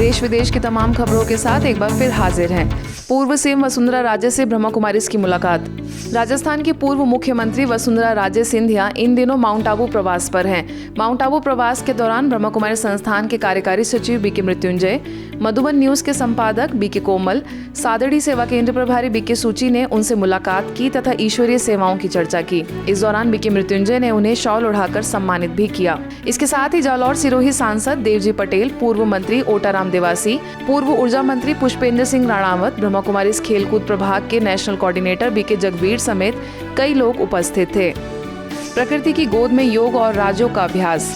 देश विदेश की तमाम खबरों के साथ एक बार फिर हाजिर हैं। पूर्व सीएम वसुंधरा राजे से ब्रह्मा कुमारीज की मुलाकात। राजस्थान की पूर्व मुख्यमंत्री वसुंधरा राजे सिंधिया इन दिनों माउंट आबू प्रवास पर हैं। माउंट आबू प्रवास के दौरान ब्रह्मा कुमारी संस्थान के कार्यकारी सचिव बीके मृत्युंजय, मधुबन न्यूज के संपादक बीके कोमल, सादड़ी सेवा केंद्र प्रभारी बीके सूची ने उनसे मुलाकात की तथा ईश्वरीय सेवाओं की चर्चा की। इस दौरान बीके मृत्युंजय ने उन्हें शॉल उड़ाकर सम्मानित भी किया। इसके साथ ही जालौर सिरोही सांसद देवजी पटेल, पूर्व मंत्री ओटाराम देवासी, पूर्व ऊर्जा मंत्री पुष्पेंद्र सिंह राणावत, ब्रह्मा कुमारीज खेलकूद प्रभाग के नेशनल कोऑर्डिनेटर बीके जगबीर समेत कई लोग उपस्थित थे। प्रकृति की गोद में योग और राजयोग का अभ्यास।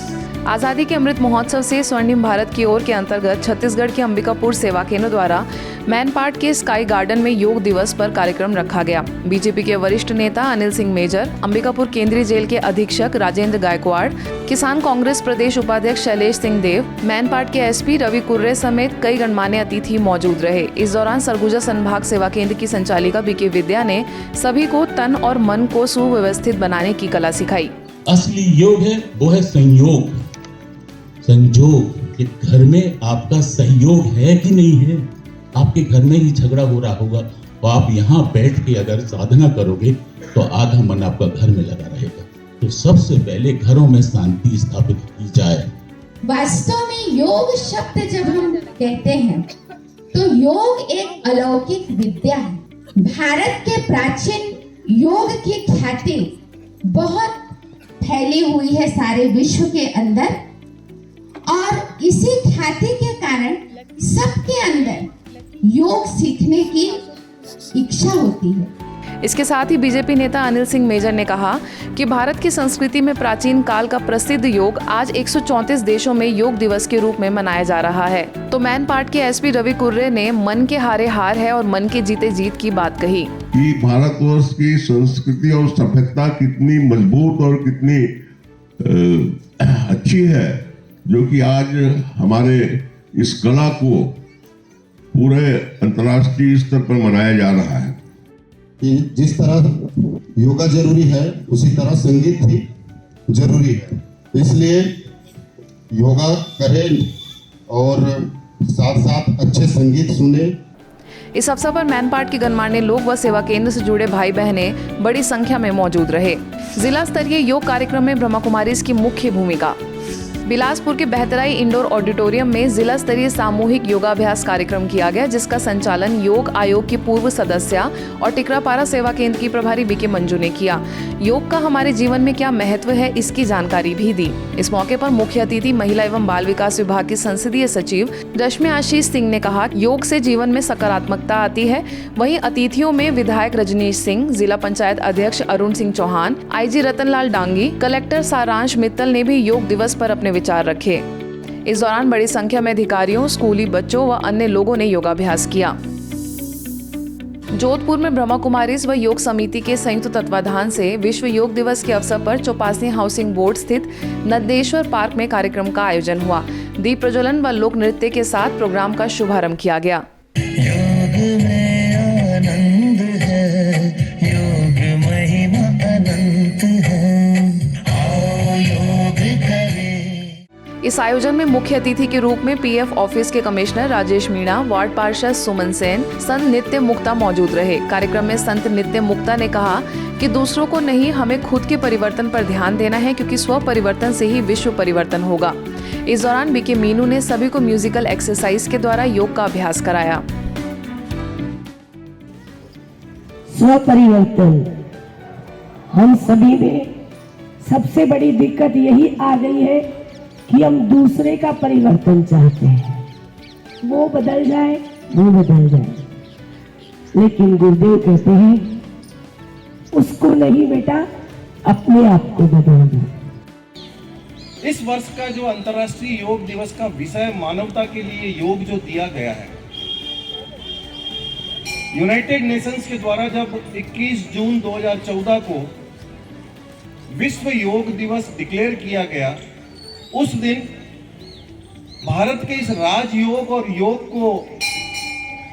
आजादी के अमृत महोत्सव से स्वर्णिम भारत की ओर के अंतर्गत छत्तीसगढ़ के अंबिकापुर सेवा केंद्र द्वारा मैनपाट के स्काई गार्डन में योग दिवस पर कार्यक्रम रखा गया। बीजेपी के वरिष्ठ नेता अनिल सिंह मेजर, अंबिकापुर केंद्रीय जेल के अधीक्षक राजेंद्र गायकवाड़, किसान कांग्रेस प्रदेश उपाध्यक्ष शैलेश सिंह देव, मैनपाट के एसपी रवि कुर्रे समेत कई गणमान्य अतिथि मौजूद रहे। इस दौरान सरगुजा संभाग सेवा केंद्र की संचालिका बीके विद्या ने सभी को तन और मन को सुव्यवस्थित बनाने की कला सिखाई। असली योग है वो है संयोग, संजोग। कि घर में आपका सहयोग है कि नहीं है। आपके घर में ही झगड़ा हो रहा होगा तो आप यहाँ बैठ के अगर साधना करोगे तो आधा मन आपका घर में लगा रहेगा। तो सबसे पहले घरों में शांति स्थापित की जाए। वास्तव में योग शब्द जब हम कहते हैं तो योग एक अलौकिक विद्या है। भारत के प्राचीन योग की ख्याति बहुत फैली हुई है सारे विश्व के अंदर, और इसी ख्याति के कारण सबके अंदर योग सीखने की इच्छा होती है। इसके साथ ही बीजेपी नेता अनिल सिंह मेजर ने कहा कि भारत की संस्कृति में प्राचीन काल का प्रसिद्ध योग आज 134 देशों में योग दिवस के रूप में मनाया जा रहा है। तो मैनपाट के एसपी रवि कुर्रे ने मन के हारे हार है और मन के जीते जीत की बात कही कि भारतवर्ष की संस्कृति और सभ्यता कितनी मजबूत और कितनी अच्छी है, जो कि आज हमारे इस कला को पूरे अंतर्राष्ट्रीय स्तर पर मनाया जा रहा है। कि जिस तरह योगा जरूरी है उसी तरह संगीत भी जरूरी है, इसलिए योगा करें और साथ साथ अच्छे संगीत सुने। इस अवसर पर मैनपाट के गणमान्य लोग व सेवा केंद्र से जुड़े भाई बहने बड़ी संख्या में मौजूद रहे। जिला स्तरीय योग कार्यक्रम में ब्रह्मा कुमारीज की मुख्य भूमिका। बिलासपुर के बेहतराई इंडोर ऑडिटोरियम में जिला स्तरीय सामूहिक योगाभ्यास कार्यक्रम किया गया, जिसका संचालन योग आयोग की पूर्व सदस्य और टिकरापारा सेवा केंद्र की प्रभारी बीके मंजू ने किया। योग का हमारे जीवन में क्या महत्व है, इसकी जानकारी भी दी। इस मौके पर मुख्य अतिथि महिला एवं बाल विकास विभाग की संसदीय सचिव रश्मि आशीष सिंह ने कहा, योग से जीवन में सकारात्मकता आती है। वहीं अतिथियों में विधायक रजनीश सिंह, जिला पंचायत अध्यक्ष अरुण सिंह चौहान, आईजी रतनलाल डांगी, कलेक्टर सारांश मित्तल ने भी योग दिवस पर अपने विचार रखे। इस दौरान बड़ी संख्या में अधिकारियों, स्कूली बच्चों व अन्य लोगों ने योगाभ्यास किया। जोधपुर में ब्रह्मा कुमारीज व योग समिति के संयुक्त तत्वाधान से विश्व योग दिवस के अवसर पर चौपासी हाउसिंग बोर्ड स्थित नंदेश्वर पार्क में कार्यक्रम का आयोजन हुआ। दीप प्रज्वलन व लोक नृत्य के साथ प्रोग्राम का शुभारंभ किया गया। योग में आनंद है, योग महिमा अनंत है, आओ योग करें। इस आयोजन में मुख्य अतिथि के रूप में पीएफ ऑफिस के कमिश्नर राजेश मीणा, वार्ड पार्षद सुमन सेन, संत नित्य मुक्ता मौजूद रहे। कार्यक्रम में संत नित्य मुक्ता ने कहा कि दूसरों को नहीं, हमें खुद के परिवर्तन पर ध्यान देना है, क्योंकि स्व परिवर्तन से ही विश्व परिवर्तन होगा। इस दौरान बीके मीनू ने सभी को म्यूजिकल एक्सरसाइज के द्वारा योग का अभ्यास कराया। स्व परिवर्तन हम सभी में सबसे बड़ी दिक्कत यही आ गई है कि हम दूसरे का परिवर्तन चाहते हैं, वो बदल जाए, वो बदल जाए, लेकिन गुरुदेव कहते हैं उसको नहीं बेटा, अपने आप को बदल दो। इस वर्ष का जो अंतर्राष्ट्रीय योग दिवस का विषय मानवता के लिए योग जो दिया गया है, यूनाइटेड नेशंस के द्वारा जब 21 जून 2014 को विश्व योग दिवस डिक्लेयर किया गया, उस दिन भारत के इस राजयोग और योग को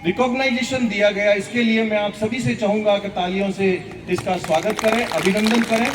रिकॉग्नाइजेशन दिया गया। इसके लिए मैं आप सभी से चाहूंगा कि तालियों से इसका स्वागत करें, अभिनंदन करें।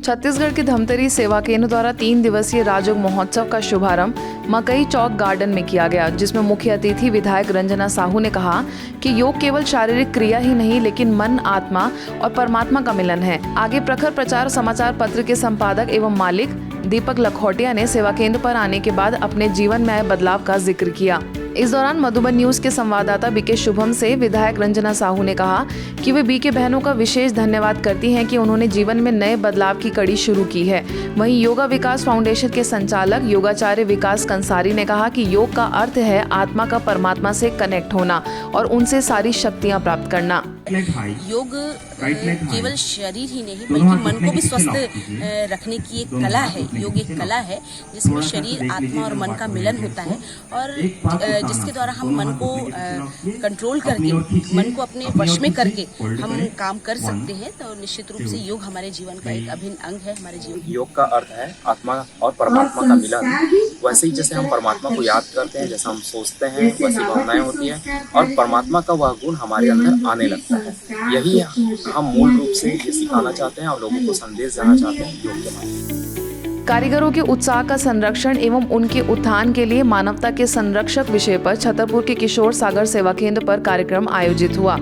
छत्तीसगढ़ के धमतरी सेवा केंद्र द्वारा 3 दिवसीय राजयोग महोत्सव का शुभारंभ मकई चौक गार्डन में किया गया, जिसमें मुख्य अतिथि विधायक रंजना साहू ने कहा कि योग केवल शारीरिक क्रिया ही नहीं लेकिन मन, आत्मा और परमात्मा का मिलन है। आगे प्रखर प्रचार समाचार पत्र के संपादक एवं मालिक दीपक लखोटिया ने सेवा केंद्र पर आने के बाद अपने जीवन में आए बदलाव का जिक्र किया। इस दौरान मधुबन न्यूज के संवाददाता बीके शुभम से विधायक रंजना साहू ने कहा कि वे बीके बहनों का विशेष धन्यवाद करती हैं कि उन्होंने जीवन में नए बदलाव की कड़ी शुरू की है। वहीं योगा विकास फाउंडेशन के संचालक योगाचार्य विकास कंसारी ने कहा कि योग का अर्थ है आत्मा का परमात्मा से कनेक्ट होना और उनसे सारी शक्तियाँ प्राप्त करना। योग केवल शरीर ही नहीं बल्कि मन को भी स्वस्थ रखने की एक कला है। योग एक कला है जिसमें शरीर, आत्मा और मन का मिलन होता है और जिसके द्वारा हम मन को कंट्रोल करके, मन को अपने वश में करके हम काम कर सकते हैं। तो निश्चित रूप से योग हमारे जीवन का एक अभिन्न अंग है। हमारे जीवन योग का अर्थ है आत्मा और परमात्मा का मिलन। वैसे ही जैसे हम परमात्मा को याद करते हैं, जैसा हम सोचते हैं, वैसी भावनाएं होती हैं और परमात्मा का वह गुण हमारे अंदर आने लगता है। यही हम मूल रूप से ये सिखाना चाहते हैं और लोगों को संदेश देना चाहते हैं योग के माध्यम। कारीगरों के उत्साह का संरक्षण एवं उनके उत्थान के लिए मानवता के संरक्षक विषय पर छतरपुर के किशोर सागर सेवा केंद्र पर कार्यक्रम आयोजित हुआ।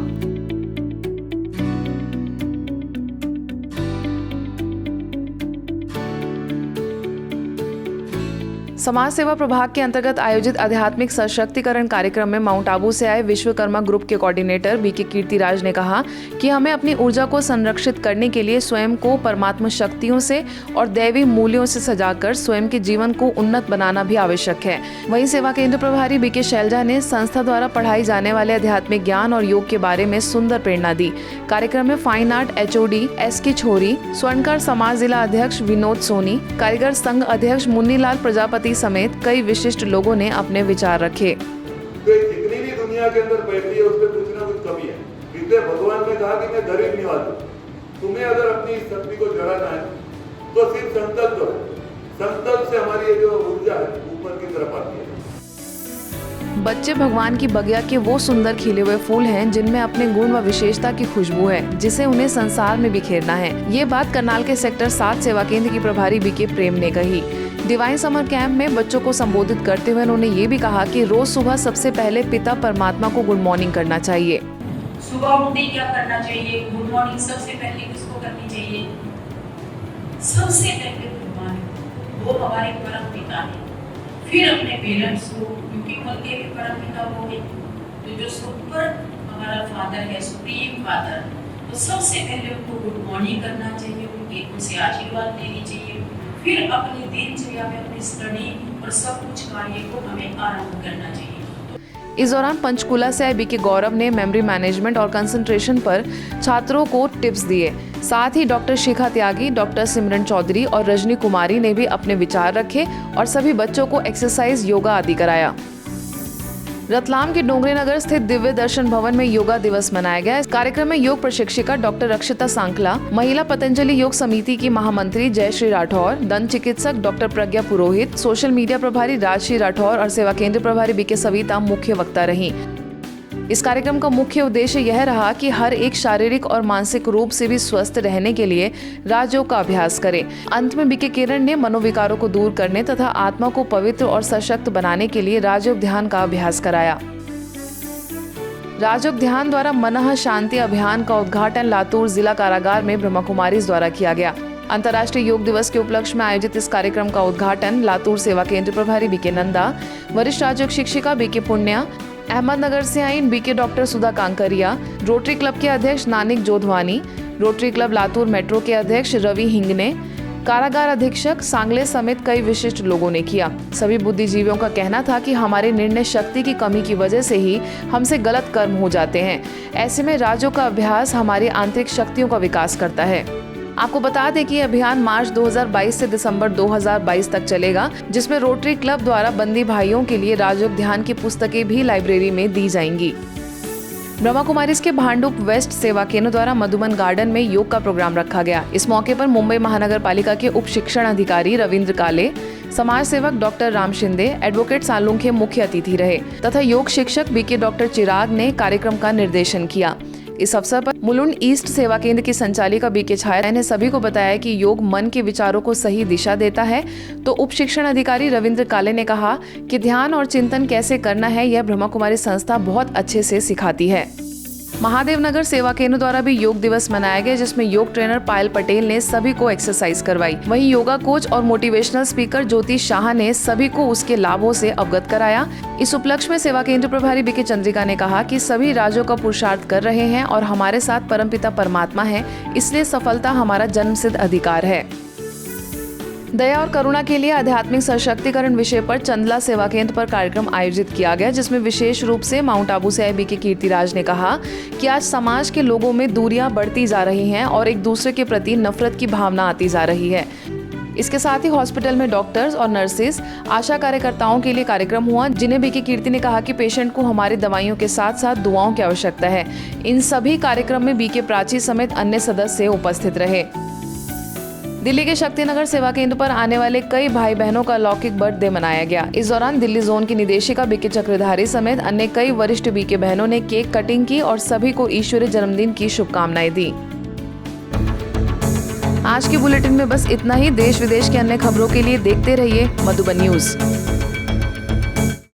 समाज सेवा प्रभाग के अंतर्गत आयोजित आध्यात्मिक सशक्तिकरण कार्यक्रम में माउंट आबू से आए विश्वकर्मा ग्रुप के कोऑर्डिनेटर बीके कीर्तिराज ने कहा कि हमें अपनी ऊर्जा को संरक्षित करने के लिए स्वयं को परमात्मा शक्तियों से और दैवी मूल्यों से सजाकर स्वयं के जीवन को उन्नत बनाना भी आवश्यक है। वहीं सेवा केंद्र प्रभारी बीके शैलजा ने संस्था द्वारा पढ़ाई जाने वाले आध्यात्मिक ज्ञान और योग के बारे में सुंदर प्रेरणा दी। कार्यक्रम में फाइन आर्ट HOD SK छोरी, स्वर्णकार समाज जिला अध्यक्ष विनोद सोनी, कारीगर संघ अध्यक्ष मुन्नीलाल प्रजापति समेत कई विशिष्ट लोगों ने अपने विचार रखे। तो जितनी भी दुनिया के अंदर बैठी है उसमें कुछ ना कुछ कमी है। इसलिए भगवान ने कहा कि मैं गरीब निवास हूं, तुम्हें अगर अपनी इस शक्ति को जगाना है तो सिर्फ संकल्प करो। संकल्प से हमारी ये जो ऊर्जा है ऊपर की तरफ आती है। बच्चे भगवान की बगिया के वो सुंदर खिले हुए फूल हैं जिनमें अपने गुण व विशेषता की खुशबू है, जिसे उन्हें संसार में बिखेरना है। ये बात करनाल के सेक्टर 7 सेवा केंद्र की प्रभारी बीके प्रेम ने कही। डिवाइन समर कैंप में बच्चों को संबोधित करते हुए उन्होंने ये भी कहा कि रोज सुबह सबसे पहले पिता परमात्मा को गुड मॉर्निंग करना चाहिए। सुबह उठते क्या करना चाहिए? गुड मॉर्निंग सबसे पहले किसको करनी चाहिए? सबसे पहले भगवान, वो हमारे परम पिता है, फिर अपने पेरेंट्स को, क्योंकि उनके भी परम पिता हो गए। तो जो सुपर हमारा फादर है, सुप्रीम फादर, तो सबसे पहले उनको गुड मॉर्निंग करना चाहिए, उनसे आशीर्वाद लेनी चाहिए। फिर अपनी दिनचर्या में अपनी स्टडी और सब कुछ कार्य को हमें आरंभ करना चाहिए। इस दौरान पंचकुला से आए बीके गौरव ने मेमोरी मैनेजमेंट और कंसंट्रेशन पर छात्रों को टिप्स दिए। साथ ही डॉक्टर शिखा त्यागी, डॉक्टर सिमरन चौधरी और रजनी कुमारी ने भी अपने विचार रखे और सभी बच्चों को एक्सरसाइज, योगा आदि कराया। रतलाम के डोंगरी नगर स्थित दिव्य दर्शन भवन में योगा दिवस मनाया गया। इस कार्यक्रम में योग प्रशिक्षिका डॉक्टर रक्षिता सांखला, महिला पतंजलि योग समिति की महामंत्री जयश्री राठौर, दंत चिकित्सक डॉक्टर प्रज्ञा पुरोहित, सोशल मीडिया प्रभारी राजश्री राठौर और सेवा केंद्र प्रभारी बीके सविता मुख्य वक्ता रही। इस कार्यक्रम का मुख्य उद्देश्य यह रहा कि हर एक शारीरिक और मानसिक रूप से भी स्वस्थ रहने के लिए राजयोग का अभ्यास करे। अंत में बीके किरण ने मनोविकारों को दूर करने तथा आत्मा को पवित्र और सशक्त बनाने के लिए राजयोग ध्यान का अभ्यास कराया। राजयोग ध्यान द्वारा मनः शांति अभियान का उद्घाटन लातूर जिला कारागार में ब्रह्मा कुमारीज द्वारा किया गया। अंतर्राष्ट्रीय योग दिवस के उपलक्ष्य में आयोजित इस कार्यक्रम का उद्घाटन लातूर सेवा केंद्र प्रभारी बीके नंदा, वरिष्ठ राजयोग शिक्षिका बीके पुण्या, अहमदनगर से आई बीके डॉक्टर सुधा कांकरिया, रोटरी क्लब के अध्यक्ष नानिक जोधवानी, रोटरी क्लब लातूर मेट्रो के अध्यक्ष रवि हिंगने, कारागार अधीक्षक सांगले समेत कई विशिष्ट लोगों ने किया। सभी बुद्धिजीवियों का कहना था कि हमारे निर्णय शक्ति की कमी की वजह से ही हमसे गलत कर्म हो जाते हैं। ऐसे में राजयोग का अभ्यास हमारी आंतरिक शक्तियों का विकास करता है। आपको बता दें कि अभियान मार्च 2022 से दिसंबर 2022 तक चलेगा, जिसमें रोटरी क्लब द्वारा बंदी भाइयों के लिए राजयोग ध्यान की पुस्तकें भी लाइब्रेरी में दी जाएंगी। ब्रह्मा कुमारीज के भांडुप वेस्ट सेवा केंद्र द्वारा मधुबन गार्डन में योग का प्रोग्राम रखा गया। इस मौके पर मुंबई महानगर पालिका के उप शिक्षण अधिकारी रविंद्र काले, समाज सेवक डॉक्टर राम शिंदे, एडवोकेट सालुंखे मुख्य अतिथि रहे तथा योग शिक्षक बीके डॉक्टर चिराग ने कार्यक्रम का निर्देशन किया। इस अवसर पर मुलुंड ईस्ट सेवा केंद्र की संचालिका बीके छाया ने सभी को बताया कि योग मन के विचारों को सही दिशा देता है। तो उप शिक्षण अधिकारी रविंद्र काले ने कहा कि ध्यान और चिंतन कैसे करना है यह ब्रह्मा कुमारी संस्था बहुत अच्छे से सिखाती है। महादेवनगर सेवा केंद्र द्वारा भी योग दिवस मनाया गया, जिसमें योग ट्रेनर पायल पटेल ने सभी को एक्सरसाइज करवाई। वहीं योगा कोच और मोटिवेशनल स्पीकर ज्योति शाह ने सभी को उसके लाभों से अवगत कराया। इस उपलक्ष्य में सेवा केंद्र प्रभारी बीके चंद्रिका ने कहा कि सभी राज्यों का पुरुषार्थ कर रहे हैं और हमारे साथ परमपिता परमात्मा है, इसलिए सफलता हमारा जन्मसिद्ध अधिकार है। दया और करुणा के लिए आध्यात्मिक सशक्तिकरण विषय पर चंदला सेवा केंद्र पर कार्यक्रम आयोजित किया गया, जिसमें विशेष रूप से माउंट आबू से बीके कीर्तिराज ने कहा कि आज समाज के लोगों में दूरियां बढ़ती जा रही हैं और एक दूसरे के प्रति नफरत की भावना आती जा रही है। इसके साथ ही हॉस्पिटल में डॉक्टर्स और नर्सेज, आशा कार्यकर्ताओं के लिए कार्यक्रम हुआ, जिन्हें बीके कीर्ति ने कहा कि पेशेंट को हमारी दवाइयों के साथ साथ दुआओं की आवश्यकता है। इन सभी कार्यक्रम में बीके प्राची समेत अन्य सदस्य उपस्थित रहे। दिल्ली के शक्तिनगर सेवा केंद्र पर आने वाले कई भाई बहनों का अलौकिक बर्थडे मनाया गया। इस दौरान दिल्ली जोन की निदेशिका बीके चक्रधारी समेत अन्य कई वरिष्ठ बीके बहनों ने केक कटिंग की और सभी को ईश्वरीय जन्मदिन की शुभकामनाएं दी। आज के बुलेटिन में बस इतना ही। देश विदेश की अन्य खबरों के लिए देखते रहिए मधुबन न्यूज।